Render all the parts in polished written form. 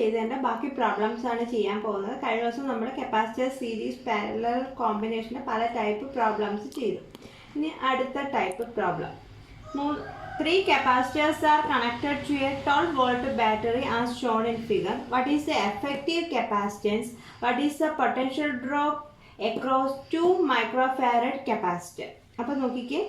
ചെയ്തതിൻ്റെ ബാക്കി പ്രോബ്ലംസ് ആണ് ചെയ്യാൻ പോകുന്നത്. കഴിഞ്ഞ ദിവസം നമ്മൾ കപ്പാസിറ്റർ സീരീസ് പാരലൽ കോമ്പിനേഷന് പല ടൈപ്പ് പ്രോബ്ലംസ് ചെയ്തു. ഇനി അടുത്ത type problem. 3 capacitors are connected to a 12-volt battery as shown in figure. What is the effective capacitance? What is the potential drop across 2 microfarad capacitor? അപ്പോൾ നോക്കിക്കേ,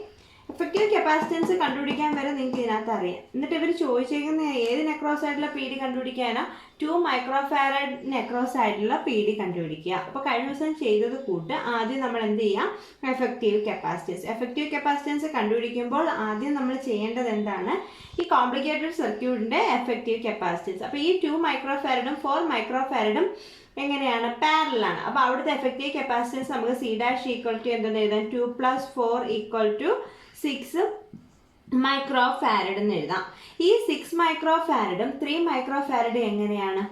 effective capacitance കണ്ടുപിടിക്കാൻ വരെ നിങ്ങൾക്ക് ഇതിനകത്ത് അറിയാം. എന്നിട്ട് ഇവർ ചോദിച്ചേക്കുന്ന ഏത് നെക്രോസ് ആയിട്ടുള്ള പി ഡി കണ്ടുപിടിക്കാനാ? 2 മൈക്രോഫാരഡ് നെക്രോസ് ആയിട്ടുള്ള പി ഡി കണ്ടുപിടിക്കുക. അപ്പോൾ കഴിഞ്ഞ ദിവസം ചെയ്തത് കൂട്ട് ആദ്യം നമ്മൾ എന്ത് ചെയ്യാം? എഫക്റ്റീവ് കപ്പാസിറ്റൻസ് കണ്ടുപിടിക്കുമ്പോൾ ആദ്യം നമ്മൾ ചെയ്യേണ്ടത് എന്താണ്? ഈ കോംപ്ലിക്കേറ്റഡ് സർക്യൂട്ടിൻ്റെ എഫക്റ്റീവ് കപ്പാസിറ്റൻസ്. അപ്പോൾ ഈ 2 മൈക്രോഫാരഡും 4 മൈക്രോഫാരഡും എങ്ങനെയാണ്? പാരലാണ്. അപ്പോൾ അവിടുത്തെ എഫക്റ്റീവ് കപ്പാസിറ്റൻസ് നമുക്ക് സി ഡാഷ് ഈക്വൽ ടു എന്തെന്ന് എഴുതാം? 2 + 4 = 6 മൈക്രോഫാരഡ് എന്ന് എഴുതാം. ഈ 6 മൈക്രോഫാരഡും 3 മൈക്രോഫാരഡും എങ്ങനെയാണ്?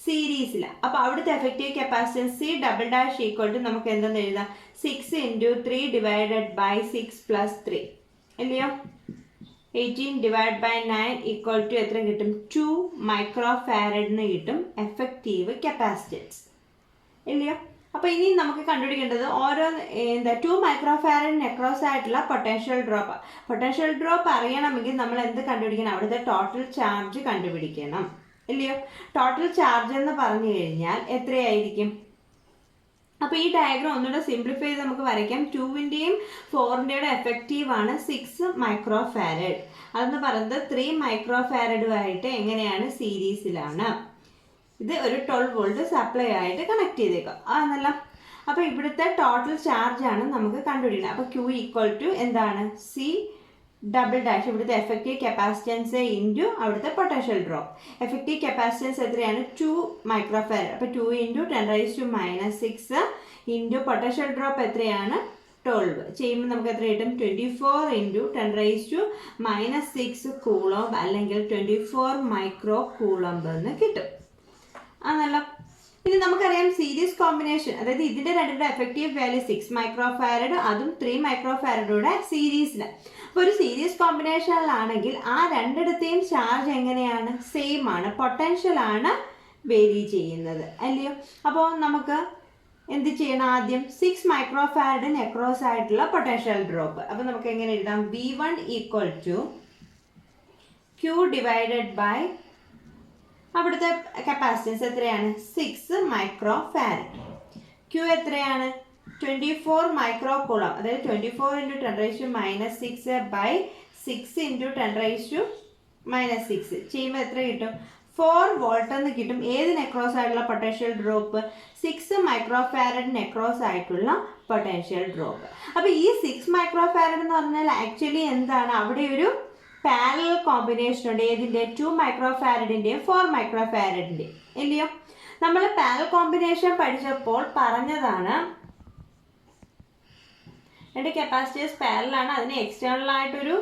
സീരീസിലാണ്. അപ്പോൾ അവിടുത്തെ effective capacitance C double dash equal to നമുക്ക് എന്തെന്ന് എഴുതാം? 6 × 3 / 6 + 3 അല്ലയോ? 18 / 9 = എത്ര കിട്ടും? 2 മൈക്രോഫാരഡ് എന്ന് കിട്ടും എഫക്റ്റീവ് കപ്പാസിറ്റൻസ് ഇല്ലയോ? അപ്പോൾ ഇനി നമുക്ക് കണ്ടുപിടിക്കേണ്ടത് ഓരോ 2 മൈക്രോഫാരഡ് നെക്രോസ് ആയിട്ടുള്ള പൊട്ടൻഷ്യൽ ഡ്രോപ്പ് അറിയണമെങ്കിൽ നമ്മൾ എന്ത് കണ്ടുപിടിക്കണം? അവിടുത്തെ ടോട്ടൽ ചാർജ് കണ്ടുപിടിക്കണം ഇല്ലയോ? ടോട്ടൽ ചാർജ് എന്ന് പറഞ്ഞു കഴിഞ്ഞാൽ എത്രയായിരിക്കും? അപ്പോൾ ഈ ഡയഗ്രാം ഒന്നുകൂടെ സിംപ്ലിഫൈ ചെയ്ത് നമുക്ക് വരയ്ക്കാം. 2-ൻ്റെയും 4-ൻ്റെയും എഫക്റ്റീവ് ആണ് 6 മൈക്രോഫാരഡ്. അതെന്ന് പറയുന്നത് 3 മൈക്രോഫാരഡുമായിട്ട് എങ്ങനെയാണ്? സീരീസിലാണ്. ഇത് ഒരു 12 വോൾട്ട് സപ്ലൈ ആയിട്ട് കണക്ട് ചെയ്തേക്കാം ആണല്ലോ. അപ്പോൾ ഇവിടുത്തെ ടോട്ടൽ ചാർജ് ആണ് നമുക്ക് കണ്ടുപിടിക്കുന്നത്. അപ്പോൾ Q = എന്താണ്? സി ഡബിൾ ഡാഷ് ഇവിടുത്തെ എഫക്റ്റീവ് കപ്പാസിറ്റൻസ് ഇൻറ്റു അവിടുത്തെ പൊട്ടൻഷ്യൽ ഡ്രോപ്പ്. എഫക്റ്റീവ് കപ്പാസിറ്റൻസ് എത്രയാണ്? 2 മൈക്രോഫാരഡ്. അപ്പോൾ 2 × 10⁻⁶ ഇൻറ്റു പൊട്ടൻഷ്യൽ ഡ്രോപ്പ് എത്രയാണ്? 12 ചെയ്യുമ്പോൾ നമുക്ക് എത്ര കിട്ടും? 24 × 10⁻⁶ കൂളോംബ് അല്ലെങ്കിൽ 24 മൈക്രോ കൂളോംബ് എന്ന് കിട്ടും ആണല്ലോ. ഇനി നമുക്കറിയാം സീരീസ് കോമ്പിനേഷൻ, അതായത് ഇതിൻ്റെ രണ്ടിൻ്റെ എഫക്റ്റീവ് വാല്യൂ 6 മൈക്രോഫാരഡ്, അതും 3 മൈക്രോഫാരഡൂടെ സീരീസിലാണ്. അപ്പോൾ ഒരു സീരീസ് കോമ്പിനേഷനിലാണെങ്കിൽ ആ രണ്ടിടത്തെയും ചാർജ് എങ്ങനെയാണ്? സെയിം ആണ്. പൊട്ടൻഷ്യലാണ് വേരി ചെയ്യുന്നത് അല്ലയോ? അപ്പോൾ നമുക്ക് എന്ത് ചെയ്യണം? ആദ്യം 6 മൈക്രോഫാരഡ് നെക്രോസ് ആയിട്ടുള്ള പൊട്ടൻഷ്യൽ ഡ്രോപ്പ്. അപ്പോൾ നമുക്ക് എങ്ങനെ എഴുതാം? V1 = Q / അവിടുത്തെ കപ്പാസിറ്റൻസ് എത്രയാണ്? 6 മൈക്രോഫാരഡ്. Q എത്രയാണ്? 24 മൈക്രോ കൂളം, അതായത് 24 × 10⁻⁶ / 6 × 10⁻⁶ ചെയ്യുമ്പോൾ എത്ര കിട്ടും? 4 വോൾട്ട് എന്ന് കിട്ടും. ഏത് നെക്രോസ് ആയിട്ടുള്ള പൊട്ടൻഷ്യൽ ഡ്രോപ്പ്? 6 മൈക്രോഫാരഡ് നെക്രോസ് ആയിട്ടുള്ള പൊട്ടൻഷ്യൽ ഡ്രോപ്പ്. അപ്പോൾ ഈ 6 മൈക്രോഫാരഡ് എന്ന് പറഞ്ഞാൽ ആക്ച്വലി എന്താണ്? അവിടെ ഒരു പാരലൽ കോമ്പിനേഷൻ ഉണ്ട്. ഏതിൻ്റെ? 2 മൈക്രോഫാരഡിൻ്റെയും 4 മൈക്രോഫാരഡിൻ്റെയും ഇല്ലയോ? നമ്മൾ പാരലൽ കോമ്പിനേഷൻ പഠിച്ചപ്പോൾ പറഞ്ഞതാണ് രണ്ട് കപ്പാസിറ്റേഴ്സ് പാരലാണ്. അതിനെ എക്സ്റ്റേണൽ ആയിട്ടൊരു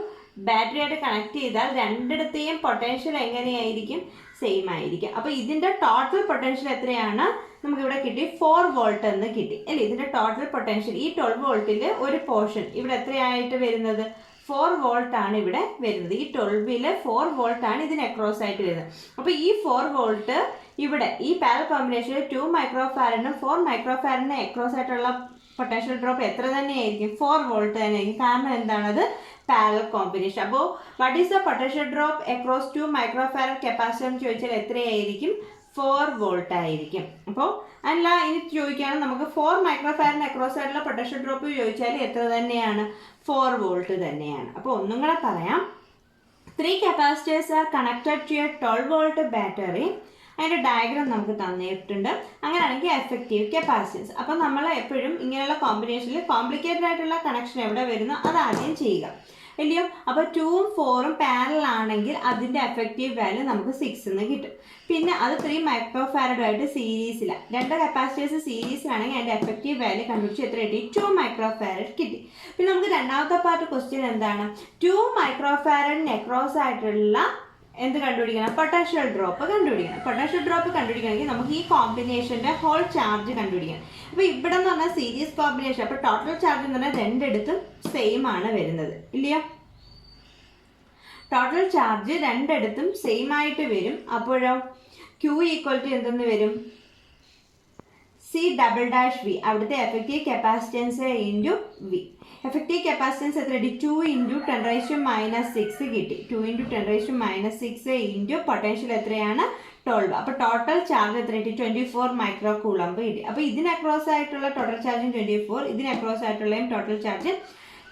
ബാറ്ററി ആയിട്ട് കണക്ട് ചെയ്താൽ രണ്ടിടത്തെയും പൊട്ടൻഷ്യൽ എങ്ങനെയായിരിക്കും? സെയിം ആയിരിക്കും. അപ്പോൾ ഇതിൻ്റെ ടോട്ടൽ പൊട്ടൻഷ്യൽ എത്രയാണ്? നമുക്കിവിടെ കിട്ടി 4 വോൾട്ട് എന്ന് കിട്ടി അല്ലേ? ഇതിൻ്റെ ടോട്ടൽ പൊട്ടൻഷ്യൽ ഈ 12 വോൾട്ടിൽ ഒരു പോർഷൻ ഇവിടെ എത്രയായിട്ട് വരുന്നത്? 4 വോൾട്ട് ആണ് ഇവിടെ വരുന്നത്. ഈ 12-ൽ 4 വോൾട്ട് ആണ് ഇതിന് അക്രോസ് ആയിട്ട് വരുന്നത്. അപ്പോൾ ഈ 4 വോൾട്ട് ഇവിടെ ഈ പാരലൽ കോമ്പിനേഷനിൽ 2 മൈക്രോഫാരഡിനും 4 മൈക്രോഫാരഡിനും അക്രോസ് ആയിട്ടുള്ള പൊട്ടൻഷ്യൽ ഡ്രോപ്പ് എത്ര തന്നെയായിരിക്കും? 4 വോൾട്ട് തന്നെയായിരിക്കും. കാരണം എന്താണത്? Parallel combination. അപ്പോൾ what is the potential drop across 2 microfarad capacitor എന്ന് ചോദിച്ചാൽ എത്രയായിരിക്കും? 4 വോൾട്ട് ആയിരിക്കും. അപ്പോൾ അല്ല ഇനി ചോദിക്കുകയാണ് നമുക്ക് 4 മൈക്രോഫാരഡിന് അക്രോസ് ആയിട്ടുള്ള പൊട്ടൻഷ്യൽ ഡ്രോപ്പ് ചോദിച്ചാൽ എത്ര തന്നെയാണ്? 4 വോൾട്ട് തന്നെയാണ്. അപ്പോൾ ഒന്നും കൂടെ പറയാം. 3 capacitors are connected to a 12 volt battery. അതിൻ്റെ ഡയഗ്രാം നമുക്ക് തന്നിട്ടുണ്ട്. അങ്ങനെയാണെങ്കിൽ എഫക്റ്റീവ് കപ്പാസിറ്റൻസ്. അപ്പോൾ നമ്മൾ എപ്പോഴും ഇങ്ങനെയുള്ള കോമ്പിനേഷനിൽ കോംപ്ലിക്കേറ്റഡ് ആയിട്ടുള്ള കണക്ഷൻ എവിടെ വരുന്നു അത് ആദ്യം ചെയ്യുക ഇല്ലയോ? അപ്പോൾ 2ഉം 4ഉം പാരലൽ ആണെങ്കിൽ അതിൻ്റെ എഫക്റ്റീവ് വാല്യൂ നമുക്ക് 6 എന്ന് കിട്ടും. പിന്നെ അത് 3 മൈക്രോഫാരഡുമായിട്ട് സീരീസിലാണ്. രണ്ട് കപ്പാസിറ്റേഴ്സ് സീരീസിലാണെങ്കിൽ അതിൻ്റെ എഫക്റ്റീവ് വാല്യൂ കണ്ടുപിടിച്ച് എത്ര കിട്ടി? 2 മൈക്രോഫാരഡ് കിട്ടി. പിന്നെ നമുക്ക് രണ്ടാമത്തെ പാർട്ട് ക്വസ്റ്റ്യൻ എന്താണ്? 2 മൈക്രോഫാരഡ് നെക്രോസ് ആയിട്ടുള്ള എന്ത് കണ്ടുപിടിക്കണം? പൊട്ടൻഷ്യൽ ഡ്രോപ്പ് കണ്ടുപിടിക്കണം. പൊട്ടൻഷ്യൽ ഡ്രോപ്പ് കണ്ടുപിടിക്കണമെങ്കിൽ നമുക്ക് ഈ കോമ്പിനേഷൻ്റെ ഹോൾ ചാർജ് കണ്ടുപിടിക്കണം. അപ്പോൾ ഇവിടെ എന്ന് പറഞ്ഞാൽ സീരീസ് കോമ്പിനേഷൻ. അപ്പോൾ ടോട്ടൽ ചാർജ് എന്ന് പറഞ്ഞാൽ രണ്ടിടത്തും സെയിം ആണ് വരുന്നത് ഇല്ലയോ? ടോട്ടൽ ചാർജ് രണ്ടിടത്തും സെയിം ആയിട്ട് വരും. അപ്പോഴോ Q ഈക്വൽ ടു എന്തെന്ന് വരും? C ഡബിൾ ഡാഷ് വി, അവിടുത്തെ effective capacitance into V. Effective capacitance എത്ര കിട്ടി? 2 ഇൻറ്റു 10⁻⁻6 കിട്ടി. 2 ഇൻറ്റു 10⁻�6 ഇൻറ്റു പൊട്ടൻഷ്യൽ എത്രയാണ്? 12. അപ്പോൾ ടോട്ടൽ ചാർജ് എത്ര കിട്ടി? 24 മൈക്രോ കൂളംബ് കിട്ടി. അപ്പോൾ ഇതിന് അക്രോസ് ആയിട്ടുള്ള ടോട്ടൽ ചാർജും 24, ഇതിന് അക്രോസ് ആയിട്ടുള്ളതും ടോട്ടൽ ചാർജ്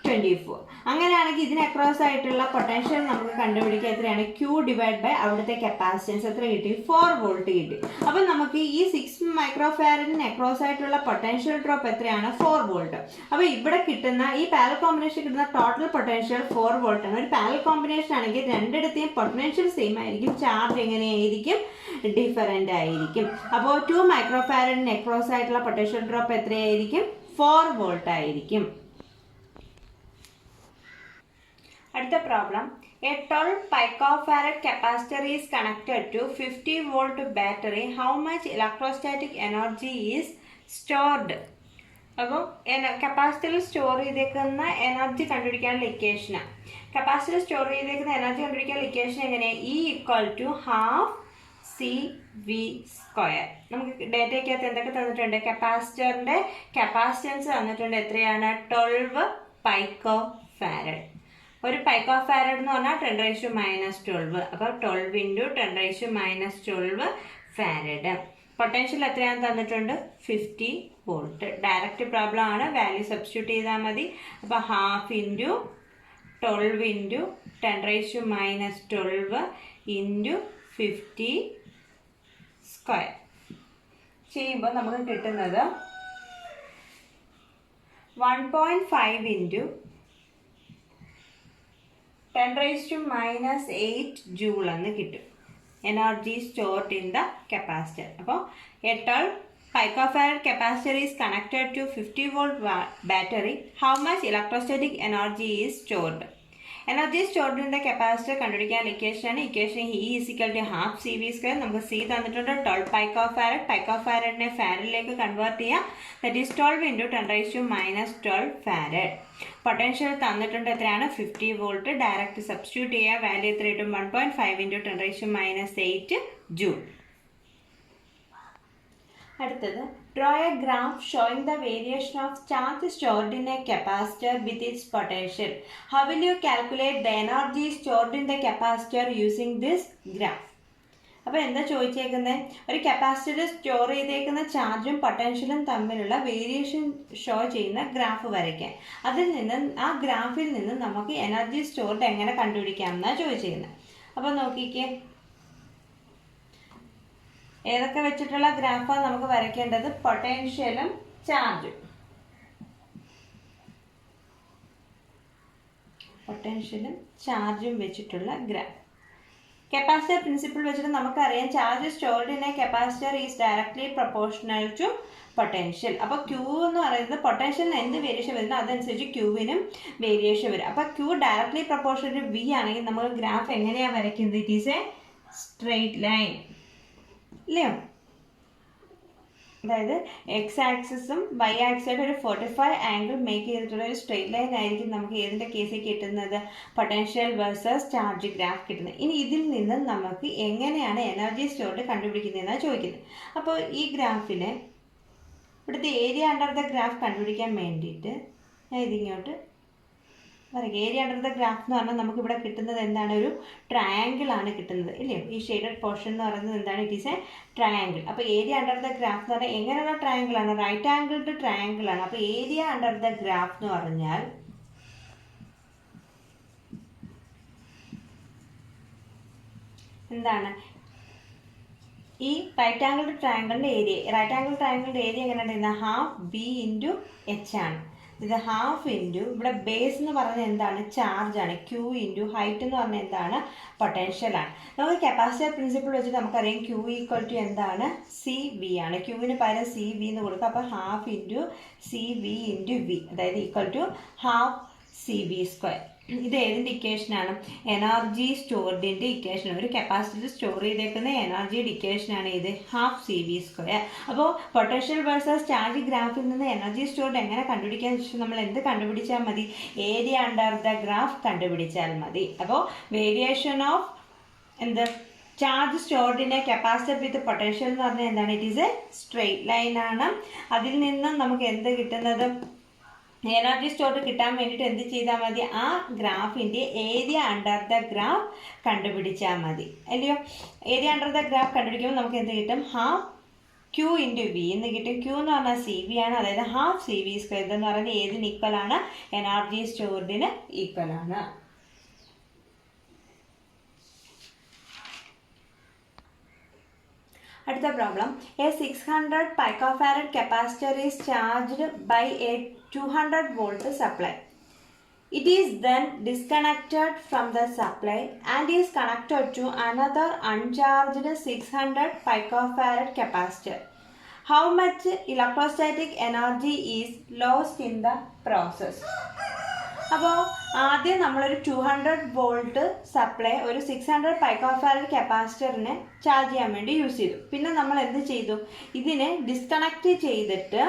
24. അങ്ങനെയാണെങ്കിൽ ഇതിന് അക്രോസ് ആയിട്ടുള്ള പൊട്ടൻഷ്യൽ നമുക്ക് കണ്ടുപിടിക്കുക എത്രയാണ്? Q ഡിവൈഡ് ബൈ അവിടുത്തെ കപ്പാസിറ്റൻസ് എത്ര കിട്ടി? 4 വോൾട്ട് കിട്ടി. അപ്പോൾ നമുക്ക് ഈ 6 മൈക്രോ ഫാരഡിന് അക്രോസ് ആയിട്ടുള്ള പൊട്ടൻഷ്യൽ ഡ്രോപ്പ് എത്രയാണ്? 4 വോൾട്ട്. അപ്പോൾ ഇവിടെ കിട്ടുന്ന ഈ പാരലൽ കോമ്പിനേഷൻ കിട്ടുന്ന ടോട്ടൽ പൊട്ടൻഷ്യൽ 4 വോൾട്ട് ആണ്. ഒരു പാരലൽ കോമ്പിനേഷൻ ആണെങ്കിൽ രണ്ടിടത്തെയും പൊട്ടൻഷ്യൽ സെയിം ആയിരിക്കും, ചാർജ് എങ്ങനെയായിരിക്കും? ഡിഫറൻ്റ് ആയിരിക്കും. അപ്പോൾ 2 മൈക്രോ ഫാരഡിന് അക്രോസ് ആയിട്ടുള്ള പൊട്ടൻഷ്യൽ ഡ്രോപ്പ് എത്രയായിരിക്കും? 4 വോൾട്ട് ആയിരിക്കും. അടുത്ത problem, A 12 picofarad capacitor is connected to 50 volt battery. How much electrostatic energy is stored? അപ്പോൾ കപ്പാസിറ്ററിൽ സ്റ്റോർ ചെയ്തേക്കുന്ന എനർജി കണ്ടുപിടിക്കാനുള്ള ഇക്വേഷനാണ്. കപ്പാസിറ്ററിൽ സ്റ്റോർ ചെയ്തേക്കുന്ന എനർജി കണ്ടുപിടിക്കാനുള്ള ഇക്വേഷൻ എങ്ങനെയാണ്? E equal to half CV². നമുക്ക് ഡേറ്റയ്ക്കകത്ത് എന്തൊക്കെ തന്നിട്ടുണ്ട്? കപ്പാസിറ്ററിൻ്റെ കപ്പാസിറ്റൻസ് തന്നിട്ടുണ്ട്. എത്രയാണ്? 12 picofarad. ഒരു പൈക്കോഫാരഡ് എന്ന് പറഞ്ഞാൽ 10⁻⁻12. അപ്പോൾ 12 ഇൻറ്റു 10⁻⁻12 ഫാരഡ്. പൊട്ടൻഷ്യൽ എത്രയാണെന്ന് തന്നിട്ടുണ്ട്? 50 വോൾട്ട്. ഡയറക്റ്റ് പ്രോബ്ലം ആണ്, വാല്യൂ സബ്സ്റ്റിറ്റ്യൂട്ട് ചെയ്താൽ മതി. അപ്പോൾ ഹാഫ് ഇൻറ്റു 12 ഇൻറ്റു 10⁻⁻12 ഇൻറ്റു 50² ചെയ്യുമ്പോൾ നമുക്ക് കിട്ടുന്നത് 1.5 ഇൻറ്റു 10⁻⁸ ജൂൾ എന്ന് കിട്ടും. Energy stored in the capacitor. അപ്പോൾ A 12 picofarad capacitor is connected to 50 volt battery. How much electrostatic energy is stored? Energy stored in the capacitor കണ്ടുപിടിക്കാൻ equation E is equal to half CV². നമുക്ക് C തന്നിട്ടുണ്ട് 12 picofarad. പൈക്കോഫാരഡിനെ ഫാരഡിലേക്ക് convert ചെയ്യാം. That is 12 into 10⁻⁻12 farad. Potential തന്നിട്ടുണ്ട് എത്രയാണ്? 50 volt. Direct substitute ചെയ്യുക. Value എത്ര കിട്ടും? 1.5 into 10⁻⁸ joule. അടുത്തത്, draw a graph showing the variation of charge stored in a capacitor with its potential. How will you calculate the energy stored in the capacitor using this graph? അപ്പോൾ എന്താ ചോദിച്ചേക്കുന്നത്? ഒരു capacitor store ചെയ്തേക്കുന്ന ചാർജും പൊട്ടൻഷ്യലും തമ്മിലുള്ള variation show ചെയ്യുന്ന graph വരയ്ക്കാൻ. അതിൽ നിന്ന് ആ ഗ്രാഫിൽ നിന്ന് നമുക്ക് എനർജി സ്റ്റോർഡ് എങ്ങനെ കണ്ടുപിടിക്കാം എന്നാണ് ചോദിച്ചിരിക്കുന്നത്. അപ്പോൾ നോക്കിക്കേ, ഏതൊക്കെ വെച്ചിട്ടുള്ള ഗ്രാഫാണ് നമുക്ക് വരയ്ക്കേണ്ടത്? പൊട്ടൻഷ്യലും ചാർജും. പൊട്ടൻഷ്യലും ചാർജും വെച്ചിട്ടുള്ള ഗ്രാഫ്. കപ്പാസിറ്റർ പ്രിൻസിപ്പിൾ വെച്ചിട്ട് നമുക്കറിയാം, charge stored in a capacitor is directly proportional to potential. അപ്പോൾ ക്യൂ എന്ന് പറയുന്നത് പൊട്ടൻഷ്യലിന് എന്ത് വേരിയേഷൻ വരുന്നു അതനുസരിച്ച് ക്യൂവിനും വേരിയേഷൻ വരും. അപ്പോൾ Q directly proportional to V ആണെങ്കിൽ നമ്മൾ ഗ്രാഫ് എങ്ങനെയാണ് വരയ്ക്കുന്നത്? It is a straight line ഇല്ലയോ? അതായത് എക്സ് ആക്സിസും വൈ ആക്സിസായിട്ട് ഒരു 45 ആംഗിൾ മേക്ക് ചെയ്തിട്ടുള്ള ഒരു സ്ട്രെയിറ്റ് ലൈൻ ആയിരിക്കും നമുക്ക് ഏതിൻ്റെ കേസിൽ കിട്ടുന്നത്? പൊട്ടൻഷ്യൽ വേഴ്സസ് ചാർജ് ഗ്രാഫ് കിട്ടുന്നത്. ഇനി ഇതിൽ നിന്ന് നമുക്ക് എങ്ങനെയാണ് എനർജി സ്റ്റോർഡ് കണ്ടുപിടിക്കുന്നതെന്നാണ് ചോദിക്കുന്നത്. അപ്പോൾ ഈ ഗ്രാഫിന് ഇവിടുത്തെ ഏരിയ അണ്ടർ ദ ഗ്രാഫ് കണ്ടുപിടിക്കാൻ വേണ്ടിയിട്ട് ഞാൻ ഇതിങ്ങോട്ട് വരയ്ക്കുക. ഏരിയ അണ്ടർ ദ ഗ്രാഫ് എന്ന് പറഞ്ഞാൽ നമുക്കിവിടെ കിട്ടുന്നത് എന്താണ്? ഒരു ട്രയാങ്കിൾ ആണ് കിട്ടുന്നത് ഇല്ലയോ? ഈ ഷെയ്ഡഡ് പോർഷൻ എന്ന് പറയുന്നത് എന്താണ്? It is A triangle. അപ്പോൾ ഏരിയ അണ്ടർ ദ ഗ്രാഫ് എന്ന് പറഞ്ഞാൽ എങ്ങനെയുള്ള ട്രയാങ്കിൾ ആണ്? റൈറ്റ് ആംഗിൾഡ് ട്രയാങ്കിൾ ആണ്. അപ്പോൾ ഏരിയ അണ്ടർ ദ ഗ്രാഫ് എന്ന് പറഞ്ഞാൽ എന്താണ്? ഈ റൈറ്റ് ആംഗിൾഡ് ട്രയാങ്കിളിൻ്റെ ഏരിയ എങ്ങനെയാണ്? ഹാഫ് ബി ഇൻറ്റു എച്ച് ആണ്. ഇത് ഹാഫ് ഇൻറ്റു ഇവിടെ ബേസ് എന്ന് പറഞ്ഞാൽ എന്താണ്? ചാർജാണ്. ക്യൂ ഇൻറ്റു ഹൈറ്റ് എന്ന് പറഞ്ഞാൽ എന്താണ്? പൊട്ടൻഷ്യലാണ്. നമുക്ക് കപ്പാസിറ്റർ പ്രിൻസിപ്പിൾ വെച്ചിട്ട് നമുക്കറിയാം ക്യൂ ഈക്വൽ ടു എന്താണ്? സി വി ആണ്. ക്യൂവിന് പകരം സി വി എന്ന് കൊടുക്കുക. അപ്പോൾ half into C V into V, അതായത് ഈക്വൽ ടു ഹാഫ് CV². ഇത് ഏതിൻ്റെ ഇക്വേഷനാണ്? എനർജി സ്റ്റോർഡിൻ്റെ ഇക്വേഷൻ. ഒരു കപ്പാസിറ്റർ സ്റ്റോർ ചെയ്തേക്കുന്ന എനർജിയുടെ ഇക്വേഷനാണ് ഇത്, ഹാഫ് CV². അപ്പോൾ പൊട്ടൻഷ്യൽ വേഴ്സസ് ചാർജ് ഗ്രാഫിൽ നിന്ന് എനർജി സ്റ്റോർഡ് എങ്ങനെ കണ്ടുപിടിക്കാൻ വെച്ചാൽ നമ്മൾ എന്ത് കണ്ടുപിടിച്ചാൽ മതി? ഏരിയ അണ്ടർ ദ ഗ്രാഫ് കണ്ടുപിടിച്ചാൽ മതി. അപ്പോൾ വേരിയേഷൻ ഓഫ് എന്ത് charge stored in a capacitor with potential എന്ന് പറഞ്ഞാൽ എന്താണ്? It is a straight line ആണ്. അതിൽ നിന്നും നമുക്ക് എന്ത് കിട്ടുന്നത്? എനർജി സ്റ്റോർഡ് കിട്ടാൻ വേണ്ടിയിട്ട് എന്ത് ചെയ്താൽ മതി? ആ ഗ്രാഫിൻ്റെ ഏരിയ അണ്ടർ ദ ഗ്രാഫ് കണ്ടുപിടിച്ചാൽ മതി, അല്ലയോ? ഏരിയ അണ്ടർ ദ ഗ്രാഫ് കണ്ടുപിടിക്കുമ്പോൾ നമുക്ക് എന്ത് കിട്ടും? ഹാഫ് Q ഇൻറ്റു വി എന്ന് കിട്ടും. Q എന്ന് പറഞ്ഞാൽ സി വി ആണ്, അതായത് ഹാഫ് സി വി സ്ക്വയർ. ഇതെന്ന് പറയുന്നത് ഏതിന് ഈക്വൽ ആണ്? എനർജി സ്റ്റോർഡിന് ഈക്വൽ ആണ്. അടുത്ത problem, A 600 picofarad capacitor is charged by a 200 volt supply. It is then disconnected from the supply and is connected to another uncharged 600 picofarad capacitor. How much electrostatic energy is lost in the process? അപ്പോൾ ആദ്യം നമ്മളൊരു 200 volt supply ഒരു 600 പൈക്കോഫാരഡ് കപ്പാസിറ്ററിനെ charge ചെയ്യാൻ വേണ്ടി use ചെയ്തു. പിന്നെ നമ്മൾ എന്ത് ചെയ്തു? ഇതിനെ ഡിസ്കണക്ട് ചെയ്തിട്ട്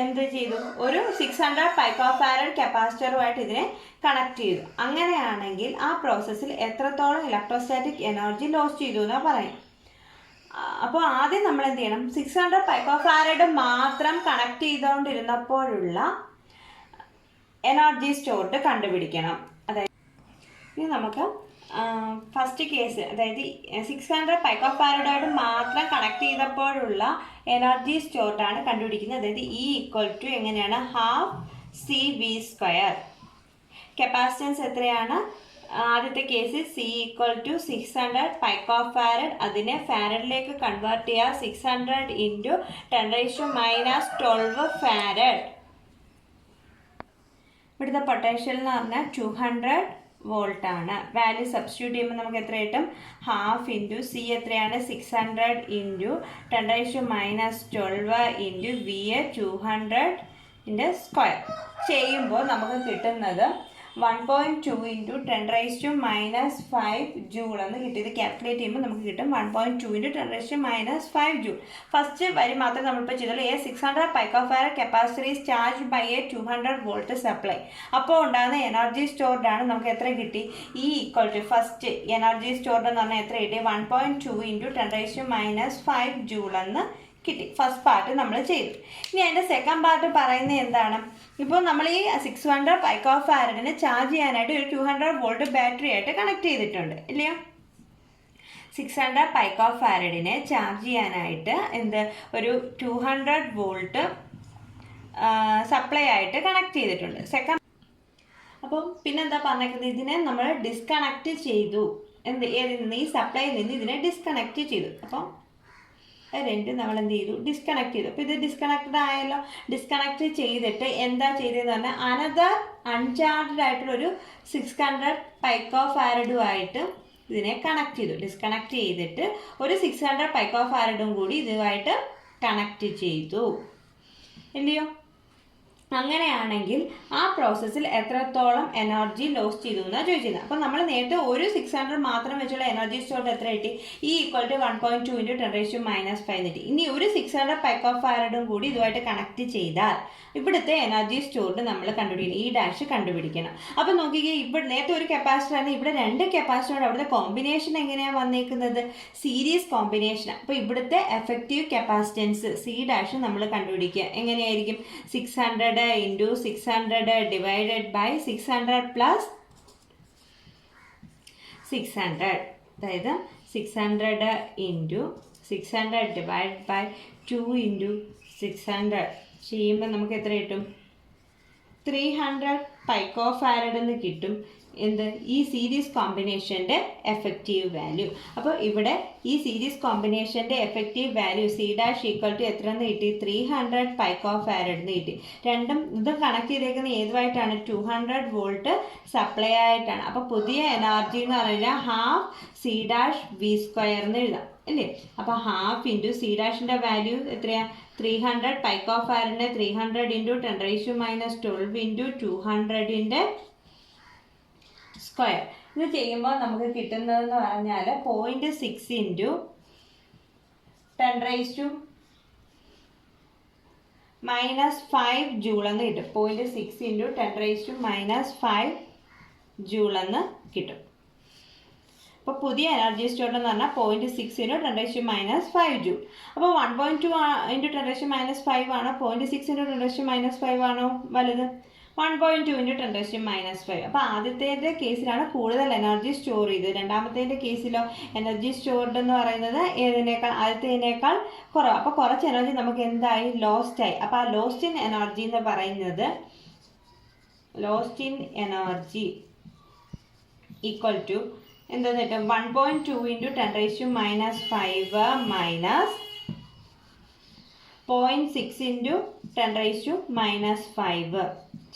എന്ത് ചെയ്തു? ഒരു 600 പൈക്കോഫാരഡ് കപ്പാസിറ്ററുമായിട്ട് ഇതിനെ കണക്ട് ചെയ്തു. അങ്ങനെയാണെങ്കിൽ ആ പ്രോസസ്സിൽ എത്രത്തോളം ഇലക്ട്രോസ്റ്റാറ്റിക് എനർജി ലോസ് ചെയ്തു എന്നാണ് പറയും. അപ്പോൾ ആദ്യം നമ്മൾ എന്ത് ചെയ്യണം? 600 പൈക്കോഫാരഡ് മാത്രം കണക്ട് ചെയ്തുകൊണ്ടിരുന്നപ്പോഴുള്ള എനർജി സ്റ്റോർഡ് കണ്ടുപിടിക്കണം. അതായത് ഇനി നമുക്ക് ഫസ്റ്റ് കേസ്, അതായത് 600 പൈക്കോഫാരഡോട് മാത്രം കണക്ട് ചെയ്തപ്പോഴുള്ള എനർജി സ്റ്റോർഡാണ് കണ്ടുപിടിക്കുന്നത്. അതായത് ഇ ഈക്വൽ ടു എങ്ങനെയാണ്? Half C V square. Capacitance എത്രയാണ്? ആദ്യത്തെ case C equal to 600 picofarad. അതിനെ ഫാരഡിലേക്ക് കൺവേർട്ട് ചെയ്യുക. 600 ഇൻറ്റു 10⁻⁻12 ഫാരഡ്. ഇവിടുത്തെ പൊട്ടൻഷ്യൽ എന്ന് പറഞ്ഞാൽ 200 വോൾട്ട് ആണ്. വാല്യൂ സബ്സ്റ്റിറ്റ്യൂട്ട് ചെയ്യുമ്പോൾ നമുക്ക് എത്ര കിട്ടും? ഹാഫ് ഇൻറ്റു സി എത്രയാണ്? 600 into 10⁻12 into V a 200 square ചെയ്യുമ്പോൾ നമുക്ക് കിട്ടുന്നത് 1.2 ഇൻറ്റു 10⁻⁻5 ജൂൾ എന്ന് കിട്ടി. ഇത് കാൽക്കുലേറ്റ് ചെയ്യുമ്പോൾ നമുക്ക് കിട്ടും 1.2 ഇൻറ്റു 10⁻⁵5 ജൂൾ. ഫസ്റ്റ് വരി മാത്രമേ നമ്മളിപ്പോൾ ചെയ്തുള്ളൂ. A 600 picofarad capacitor is charge by a 200 volt supply. അപ്പോൾ ഉണ്ടാകുന്ന എനർജി സ്റ്റോർഡാണ് നമുക്ക് എത്ര കിട്ടി? E equal to first energy stored എന്ന് പറഞ്ഞാൽ എത്ര കിട്ടി? 1.2 ഇൻറ്റു 10⁻⁵5 ജൂൾ എന്ന് കിട്ടി. ഫസ്റ്റ് പാർട്ട് നമ്മൾ ചെയ്തു. ഇനി അതിൻ്റെ സെക്കൻഡ് പാർട്ട് പറയുന്നത് എന്താണ്? ഇപ്പോൾ നമ്മൾ ഈ 600 പൈക്കോഫാരഡിനെ ചാർജ് ചെയ്യാനായിട്ട് ഒരു 200 വോൾട്ട് ബാറ്ററി ആയിട്ട് കണക്ട് ചെയ്തിട്ടുണ്ട്, ഇല്ലയോ? 600 പൈക്കോഫാരഡിനെ ചാർജ് ചെയ്യാനായിട്ട് ഒരു 200 വോൾട്ട് സപ്ലൈ ആയിട്ട് കണക്ട് ചെയ്തിട്ടുണ്ട്. സെക്കൻഡ് അപ്പം പിന്നെന്താ പറഞ്ഞേക്കുന്നത്? ഇതിനെ നമ്മൾ ഡിസ്കണക്ട് ചെയ്തു. ഏതിൽ നിന്ന്? ഈ സപ്ലൈയിൽ നിന്ന് ഇതിനെ ഡിസ്കണക്ട് ചെയ്തു. അപ്പം രണ്ടും നമ്മൾ എന്ത് ചെയ്തു? ഡിസ്കണക്ട് ചെയ്തു. അപ്പോൾ ഇത് ഡിസ്കണക്റ്റഡ് ആയല്ലോ. ഡിസ്കണക്ട് ചെയ്തിട്ട് എന്താ ചെയ്തതെന്ന് പറഞ്ഞാൽ അനദർ അൺചാർജ്ഡ് ആയിട്ടുള്ളൊരു 600 പൈക്കോഫാരഡുമായിട്ട് ഇതിനെ കണക്ട് ചെയ്തു. ഡിസ്കണക്ട് ചെയ്തിട്ട് ഒരു 600 പൈക്കോഫാരഡും കൂടി ഇതുമായിട്ട് കണക്ട് ചെയ്തു, ഇല്ലയോ? അങ്ങനെയാണെങ്കിൽ ആ പ്രോസസ്സിൽ എത്രത്തോളം എനർജി ലോസ് ചെയ്തു എന്നാണ് ചോദിച്ചിരുന്നത്. അപ്പോൾ നമ്മൾ നേരത്തെ ഒരു 600 മാത്രം വെച്ചുള്ള എനർജി സ്റ്റോർഡ് എത്ര കിട്ടി? ഇ ഈക്വൽ ടു 1.2 ഇൻറ്റു 10⁻⁻5 കിട്ടി. ഇനി ഒരു 600 പൈക്കോഫാരഡും കൂടി ഇതുമായിട്ട് കണക്ട് ചെയ്താൽ ഇവിടുത്തെ എനർജി സ്റ്റോർഡ് നമ്മൾ കണ്ടുപിടിക്കണം. ഈ ഡാഷ് കണ്ടുപിടിക്കണം. അപ്പോൾ നോക്കിക്കേ, ഇവിടെ നേരത്തെ ഒരു കപ്പാസിറ്ററാണ്, ഇവിടെ രണ്ട് കപ്പാസിറ്റർ. അവിടുത്തെ കോമ്പിനേഷൻ എങ്ങനെയാണ് വന്നേക്കുന്നത്? Series combination. അപ്പോൾ ഇവിടുത്തെ എഫക്റ്റീവ് കപ്പാസിറ്റൻസ് സി ഡാഷ് നമ്മൾ കണ്ടുപിടിക്കുക. എങ്ങനെയായിരിക്കും? 600 ഇൻറ്റു 600 ഡിവൈഡഡ് ബൈ 600 പ്ലസ് 600. അതായത് 600 ഇൻറ്റു 600 ഡിവൈഡ് ബൈ 2 ഇൻറ്റു 600 ചെയ്യുമ്പോൾ നമുക്ക് എത്ര കിട്ടും? 300 പൈക്കോഫാരഡ് എന്ന് കിട്ടും. ഈ സീരീസ് കോമ്പിനേഷൻ്റെ എഫക്റ്റീവ് വാല്യൂ. അപ്പോൾ ഇവിടെ ഈ സീരീസ് കോമ്പിനേഷൻ്റെ effective value C dash equal to എത്ര എന്ന് കിട്ടി? 300 പൈക്കോഫാരഡ് എന്ന് കിട്ടി. രണ്ടും ഇതും കണക്ട് ചെയ്തേക്കുന്നത് ഏതുമായിട്ടാണ്? 200 വോൾട്ട് സപ്ലൈ ആയിട്ടാണ്. അപ്പോൾ പുതിയ എനർജി എന്ന് പറഞ്ഞാൽ half C dash V square എന്ന് എഴുതാം, അല്ലേ? അപ്പോൾ ഹാഫ് ഇൻറ്റു സി ഡാഷിൻ്റെ വാല്യൂ എത്രയാണ്? 300 പൈക്കോഫാരഡിനെ 300 ഇൻറ്റു 10⁻⁻12 ഇൻറ്റു 200 സ്ക്വയർ. ഇത് ചെയ്യുമ്പോൾ നമുക്ക് കിട്ടുന്നതെന്ന് പറഞ്ഞാൽ 0.6 ഇൻറ്റു 10⁻⁻5 ജൂൾ എന്ന് കിട്ടും. 0.6 ഇൻറ്റു 10⁻⁻5 ജൂൾ എന്ന് കിട്ടും. അപ്പോൾ പുതിയ എനർജി സ്റ്റോർഡ് എന്ന് പറഞ്ഞാൽ 0.6 × 10⁻⁵ ജൂൾ. അപ്പോൾ 1.2 × 10⁻⁵ ആണോ 0.6 × 10⁻⁵ ആണോ വലുത്? 1.2 × 10⁻⁵. അപ്പോൾ ആദ്യത്തെ കേസിലാണ് കൂടുതൽ എനർജി സ്റ്റോർ ചെയ്തത്. രണ്ടാമത്തെ കേസിലോ എനർജി സ്റ്റോർഡ് എന്ന് പറയുന്നത് ആദ്യത്തേതിനേക്കാൾ കുറവ്. അപ്പോൾ കുറച്ച് എനർജി നമുക്ക് എന്തായി? ലോസ്റ്റ് ആയി. അപ്പോൾ ആ ലോസ്റ്റ് ഇൻ എനർജി എന്ന് പറയുന്നത് ഈക്വൽ ടു എന്താന്ന് കിട്ടും? 1.2 × 10⁻⁵ മൈനസ് 0.6 × 10⁻⁵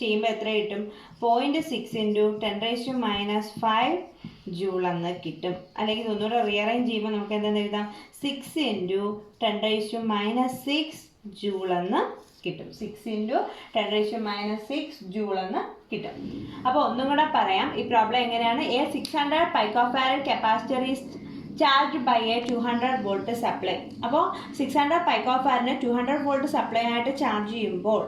ചെയ്യുമ്പോൾ എത്ര കിട്ടും? 0.6 × 10⁻⁵ ജൂൾ എന്ന് കിട്ടും. അല്ലെങ്കിൽ ഒന്നുകൂടെ റീഅറേഞ്ച് ചെയ്യുമ്പോൾ നമുക്ക് എന്താണെന്ന് എഴുതാം? 6 × 10⁻⁶ ജൂൾ എന്ന് കിട്ടും. 6 × 10⁻⁶ ജൂൾ എന്ന് കിട്ടും. അപ്പോൾ ഒന്നും കൂടെ പറയാം, ഈ പ്രോബ്ലം എങ്ങനെയാണ്? A 600 picofarad capacitor is charge by a 200 volt supply. അപ്പോൾ 600 picofarad 200 വോൾട്ട് സപ്ലൈ ആയിട്ട് ചാർജ് ചെയ്യുമ്പോൾ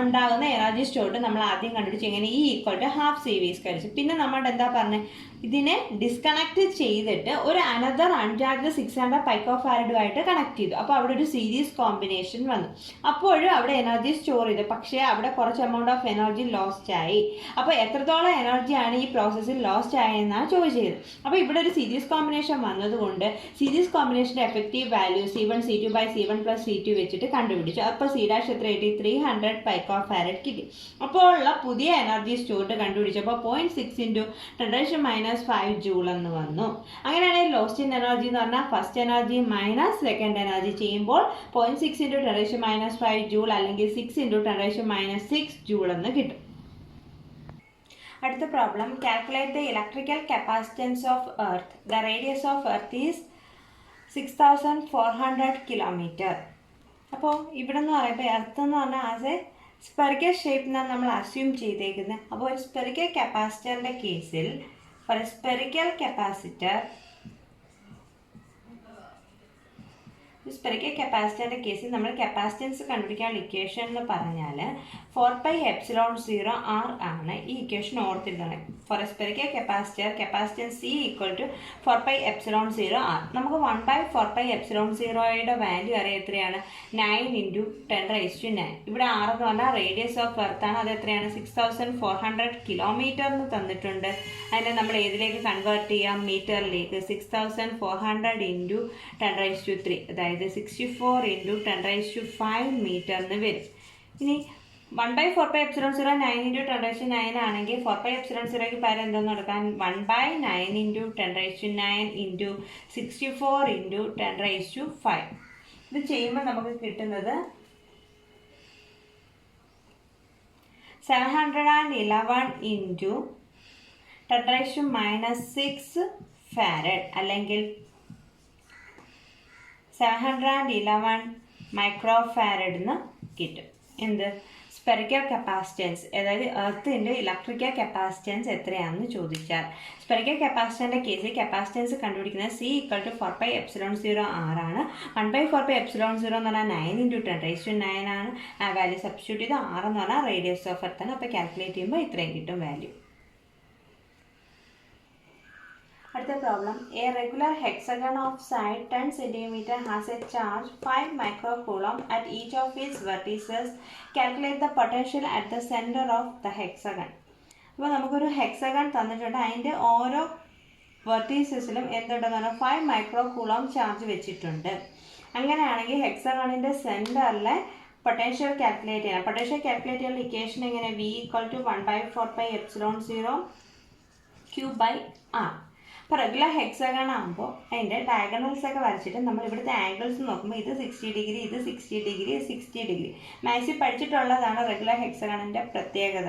ഉണ്ടാകുന്ന എനർജി സ്റ്റോർഡ് നമ്മൾ ആദ്യം കണ്ടുപിടിച്ച് എങ്ങനെ? E = ½ CV². പിന്നെ നമ്മൾ എന്താ പറഞ്ഞത്? ഇതിനെ ഡിസ്കണക്ട് ചെയ്തിട്ട് ഒരു അനദർ അൺചാർജ്ഡ് 600 picofarad കണക്ട് ചെയ്തു. അപ്പോൾ അവിടെ ഒരു സീരീസ് കോമ്പിനേഷൻ വന്നു. അപ്പോഴും അവിടെ എനർജി സ്റ്റോർ ചെയ്തു, പക്ഷേ അവിടെ കുറച്ച് എമൗണ്ട് ഓഫ് എനർജി ലോസ്റ്റ് ആയി. അപ്പോൾ എത്രത്തോളം എനർജിയാണ് ഈ പ്രോസസ്സിൽ ലോസ്റ്റ് ആയെന്നാണ് ചോദിച്ചത്. അപ്പോൾ ഇവിടെ ഒരു സീരീസ് കോമ്പിനേഷൻ വന്നതുകൊണ്ട് സീരീസ് കോമ്പിനേഷൻ്റെ effective value C1 C2/C1 + C2 വെച്ചിട്ട് കണ്ടുപിടിച്ചു. അപ്പോൾ C' എത്ര കിട്ടി? 300 picofarad കിട്ടി. അപ്പോൾ ഉള്ള പുതിയ എനർജി സ്റ്റോർഡ് കണ്ടുപിടിച്ചപ്പോൾ 0.6 × 10⁻⁵ ജൂൾ എന്ന് വന്നു. അങ്ങനെയാണെങ്കിൽ ലോസ്റ്റ് ഇൻ എനർജി എന്ന് പറഞ്ഞാൽ first energy minus second energy ചെയ്യുമ്പോൾ 0.6 × 10⁻⁵ ജൂൾ അല്ലെങ്കിൽ 6 × 10⁻⁶ ജൂൾ എന്ന് കിട്ടും. അടുത്ത problem, calculate the electrical capacitance of earth. The radius of earth is 6400 kilometre. അപ്പോൾ ഇവിടെ എന്ന് പറയുമ്പോൾ എർത്ത് എന്ന് പറഞ്ഞാൽ ആസ് എ സ്പെറിക്കൽ ഷേപ്പിനാണ് നമ്മൾ അസ്യൂം ചെയ്തേക്കുന്നത്. അപ്പോൾ ഒരു സ്പെറിക്കൽ കപ്പാസിറ്ററിൻ്റെ കേസിൽ for a spherical capacitor, spherical കപ്പാസിറ്ററിൻ്റെ കേസിൽ നമ്മൾ കപ്പാസിറ്റൻസ് കണ്ടുപിടിക്കാനുള്ള ഇക്വേഷൻ എന്ന് പറഞ്ഞാൽ 4πε0 r ആണ്. ഈ ഇക്വേഷൻ ഓർത്തിരുന്നത്. For a spherical capacitor capacitance C = 4πε0 r. നമുക്ക് 1/4πε0യുടെ വാല്യൂ അറിയാം. എത്രയാണ്? 9 × 10⁻⁹. ഇവിടെ r എന്ന് പറഞ്ഞാൽ റേഡിയസ് ഓഫ് എർത്ത് ആണ്. അത് എത്രയാണ്? 6400 കിലോമീറ്റർ എന്ന് തന്നിട്ടുണ്ട്. അതിനെ നമ്മൾ ഏതിലേക്ക് കൺവേർട്ട് ചെയ്യാം? മീറ്ററിലേക്ക്. 6400 × 10⁻³ അതായത് 64 × 10⁵ മീറ്റർ എന്ന് വരും. ഇനി 1/4πε0 9 × 10⁻⁹ ആണെങ്കിൽ 4πε0ക്ക് പകരം എന്തോന്ന് എടുക്കാൻ? 1/9 × 10⁻⁹ × 64 × 10⁵. ഇത് ചെയ്യുമ്പോൾ നമുക്ക് കിട്ടുന്നത് 711 × 10⁻⁶ ഫാരഡ് അല്ലെങ്കിൽ 711 മൈക്രോഫാരഡ് എന്ന് കിട്ടും. എന്ത്? സ്പെറിക്കൽ കപ്പാസിറ്റൻസ്, അതായത് എർത്തിൻ്റെ ഇലക്ട്രിക്കൽ കപ്പാസിറ്റൻസ് എത്രയാണെന്ന് ചോദിച്ചാൽ. സ്പെറിക്കൽ കപ്പാസിറ്ററിൻ്റെ കേസിൽ കപ്പാസിറ്റൻസ് കണ്ടുപിടിക്കുന്നത് C = 4πε0 r ആണ്. 1/4πε0 എന്ന് പറഞ്ഞാൽ 9 × 10⁻⁹ ആണ്. ആ വാല്യൂ സബ്സ്റ്റിറ്റ്യൂട്ട് ചെയ്ത് r എന്ന് പറഞ്ഞാൽ റേഡിയസ് ഓഫ് എർത്ത് ആണ്. അപ്പോൾ കാൽക്കുലേറ്റ് ചെയ്യുമ്പോൾ ഇത്രയും കിട്ടും വാല്യൂ. അടുത്ത problem, A regular hexagon of side 10 cm has a charge 5 microcoulomb at each of its vertices. Calculate the potential at the center of the hexagon. അപ്പോൾ നമുക്കൊരു ഹെക്സഗൺ തന്നിട്ടുണ്ട്. അതിൻ്റെ ഓരോ വെർട്ടീസസിലും എന്തുണ്ടെന്ന് പറഞ്ഞാൽ 5 microcoulomb ചാർജ് വെച്ചിട്ടുണ്ട്. അങ്ങനെയാണെങ്കിൽ ഹെക്സഗണിൻ്റെ സെൻറ്ററിലെ പൊട്ടൻഷ്യൽ കാൽക്കുലേറ്റ് ചെയ്യണം. പൊട്ടൻഷ്യൽ കാൽക്കുലേറ്റ് ചെയ്യാനുള്ള ഇക്വേഷൻ എങ്ങനെ? V = 1/4πε0 Q/r. അപ്പോൾ റെഗുലർ ഹെക്സഗൺ ആകുമ്പോൾ അതിൻ്റെ ഡയഗണൽസ് ഒക്കെ വരച്ചിട്ട് നമ്മൾ ഇവിടുത്തെ ആംഗിൾസ് നോക്കുമ്പോൾ ഇത് 60 ഡിഗ്രി, ഇത് 60 ഡിഗ്രി, 60 ഡിഗ്രി. മാത്സിൽ പഠിച്ചിട്ടുള്ളതാണ് റെഗുലർ ഹെക്സഗണിൻ്റെ പ്രത്യേകത.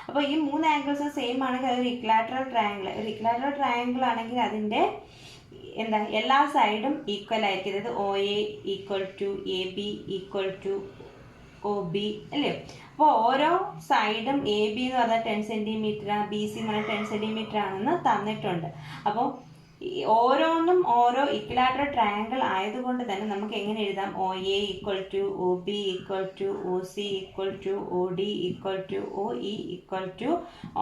അപ്പോൾ ഈ 3 ആംഗിൾസ് സെയിം ആണെങ്കിൽ അതൊരു ഇക്ലാറ്ററൽ ട്രയാങ്കിൾ. ഒരു ഇക്ലാറ്ററൽ ട്രയാങ്കിൾ ആണെങ്കിൽ അതിൻ്റെ എല്ലാ സൈഡും ഈക്വൽ ആയിരിക്കും. അതായത് OA = AB = OB അല്ലേ? അപ്പോൾ ഓരോ സൈഡും AB എന്ന് പറഞ്ഞാൽ 10 cm, BC എന്ന് പറഞ്ഞാൽ 10 cm ആണെന്ന് തന്നിട്ടുണ്ട്. അപ്പോൾ ഓരോന്നും ഓരോ ഇക്വിലാറ്ററൽ ട്രയാങ്കിൾ ആയതുകൊണ്ട് തന്നെ നമുക്ക് എങ്ങനെ എഴുതാം? OA = OB = OC = OD = OE =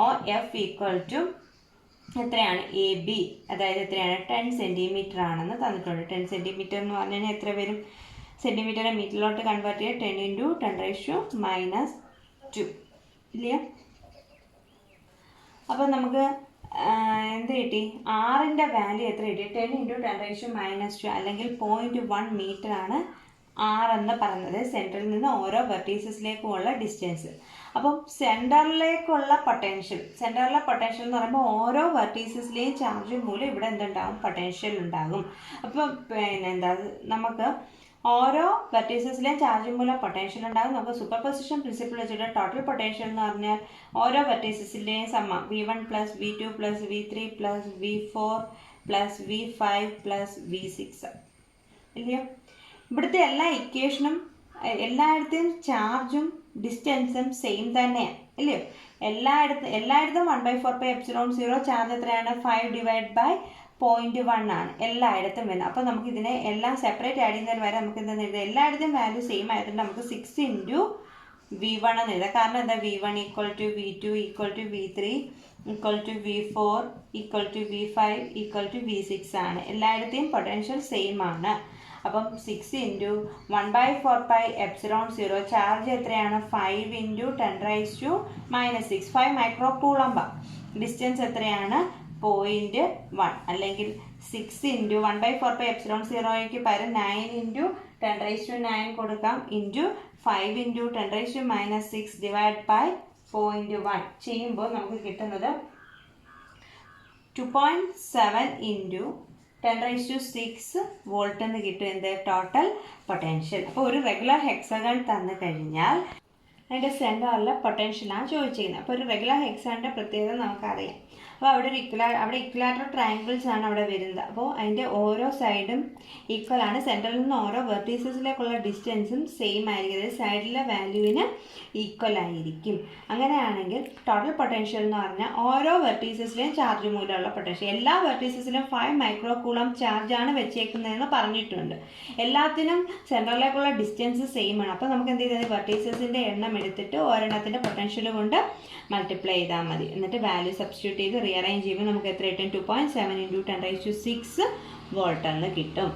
OF = എത്രയാണ് എ ബി, അതായത് എത്രയാണ് 10 സെൻറ്റിമീറ്റർ ആണെന്ന് തന്നിട്ടുണ്ട്. 10 സെൻറ്റിമീറ്റർ എന്ന് പറഞ്ഞു കഴിഞ്ഞാൽ എത്ര വരും? സെൻറ്റിമീറ്ററിനെ മീറ്ററിലോട്ട് കൺവേർട്ട് ചെയ്യുക 10 × 10⁻², ഇല്ല? അപ്പോൾ നമുക്ക് എന്ത് കിട്ടി? ആറിൻ്റെ വാല്യൂ എത്ര കിട്ടി? 10 × 10⁻², അല്ലെങ്കിൽ 0.1 മീറ്റർ ആണ് ആറെന്ന് പറയുന്നത്. സെൻറ്ററിൽ നിന്ന് ഓരോ വെർട്ടീസസിലേക്കുമുള്ള ഡിസ്റ്റൻസ്. അപ്പം സെൻറ്ററിലേക്കുള്ള പൊട്ടൻഷ്യൽ എന്ന് പറയുമ്പോൾ ഓരോ വെർട്ടീസസിലെയും ചാർജ് മൂലം ഇവിടെ എന്തുണ്ടാകും? പൊട്ടൻഷ്യൽ ഉണ്ടാകും. അപ്പം പിന്നെ നമുക്ക് ഓരോ വെർട്ടീസസിലെയും ചാർജ് മൂലം പൊട്ടൻഷ്യൽ ഉണ്ടാകും. നമുക്ക് സൂപ്പർ പൊസിഷൻ പ്രിൻസിപ്പിൾ വെച്ചിട്ട് ടോട്ടൽ പൊട്ടൻഷ്യൽ എന്ന് പറഞ്ഞാൽ ഓരോ വെർട്ടീസസിലെയും സമ്മ V1 + V2 + V3 + V4 + V5 + V6, ഇല്ലയോ? ഇവിടുത്തെ എല്ലാ ഇക്വേഷനും എല്ലായിടത്തെയും ചാർജും ഡിസ്റ്റൻസും സെയിം തന്നെയാണ്, ഇല്ലയോ? എല്ലായിടത്തും 1/4πε0 ചാർജ് എത്രയാണ്? 5/0.1 ആണ് എല്ലായിടത്തും വരുന്നത്. അപ്പോൾ നമുക്ക് ഇതിനെ എല്ലാം സെപ്പറേറ്റ് ആഡ് ചെയ്യുന്നതിന് വരെ നമുക്ക് എന്താണെന്ന് എഴുതാം? എല്ലായിടത്തും വാല്യൂ സെയിം ആയതുകൊണ്ട് നമുക്ക് 6 × V1 എന്ന് എഴുതാം. കാരണം എന്താ? V1 = V2 = V3 = V4 = V5 = V6 ആണ്. എല്ലായിടത്തെയും പൊട്ടൻഷ്യൽ സെയിം ആണ്. അപ്പം 6 × 1/4πε0 ചാർജ് എത്രയാണ്? 5 × 10⁻⁻6, 5 മൈക്രോ കൂളംബ. ഡിസ്റ്റൻസ് എത്രയാണ്? 0.1, അല്ലെങ്കിൽ 6 × 1/4πε0യ്ക്ക് പകരം 9 × 10⁻9 കൊടുക്കാം, ഇൻറ്റു 5 × 10⁻6 /0.1 ചെയ്യുമ്പോൾ നമുക്ക് കിട്ടുന്നത് 2.7 × 10⁻6 വോൾട്ട് എന്ന് കിട്ടും. എന്ത്? Total potential. അപ്പോൾ ഒരു റെഗുലർ ഹെക്സഗൺ തന്നു കഴിഞ്ഞാൽ അതിൻ്റെ സെൻറ്ററിലെ പൊട്ടൻഷ്യലാണ് ചോദിച്ചിരിക്കുന്നത്. അപ്പോൾ ഒരു റെഗുലർ ഹെക്സഗണിൻ്റെ പ്രത്യേകത നമുക്കറിയാം. അപ്പോൾ അവിടെ ഇക്വലാറ്ററൽ ട്രയാങ്കിൾസ് ആണ് അവിടെ വരുന്നത്. അപ്പോൾ അതിൻ്റെ ഓരോ സൈഡും ഈക്വൽ ആണ്. സെൻറ്ററിൽ നിന്ന് ഓരോ വെർട്ടീസസിലേക്കുള്ള ഡിസ്റ്റൻസും സെയിം ആയിരിക്കും. അതായത് സൈഡിലെ വാല്യൂവിന് ഈക്വൽ ആയിരിക്കും. അങ്ങനെയാണെങ്കിൽ ടോട്ടൽ പൊട്ടൻഷ്യൽ എന്ന് പറഞ്ഞാൽ ഓരോ വെർട്ടീസസിലെയും ചാർജ് മൂലമുള്ള പൊട്ടൻഷ്യൽ. എല്ലാ വെർട്ടീസസിലും 5 മൈക്രോ കൂളം ചാർജാണ് വെച്ചേക്കുന്നതെന്ന് പറഞ്ഞിട്ടുണ്ട്. എല്ലാത്തിനും സെൻറ്ററിലേക്കുള്ള ഡിസ്റ്റൻസ് സെയിം ആണ്. അപ്പോൾ നമുക്ക് എന്ത് ചെയ്താൽ വെർട്ടീസസിൻ്റെ എണ്ണം എടുത്തിട്ട് ഒരെണ്ണത്തിൻ്റെ പൊട്ടൻഷ്യൽ കൊണ്ട് മൾട്ടിപ്ലൈ ചെയ്താൽ മതി. എന്നിട്ട് വാല്യൂ സബ്സ്റ്റിറ്റ്യൂട്ട് ചെയ്ത് റീഅറേഞ്ച് ചെയ്യുമ്പോൾ നമുക്ക് എത്ര കിട്ടും? 2.7 × 10⁻6 വോൾട്ട് എന്ന് കിട്ടും.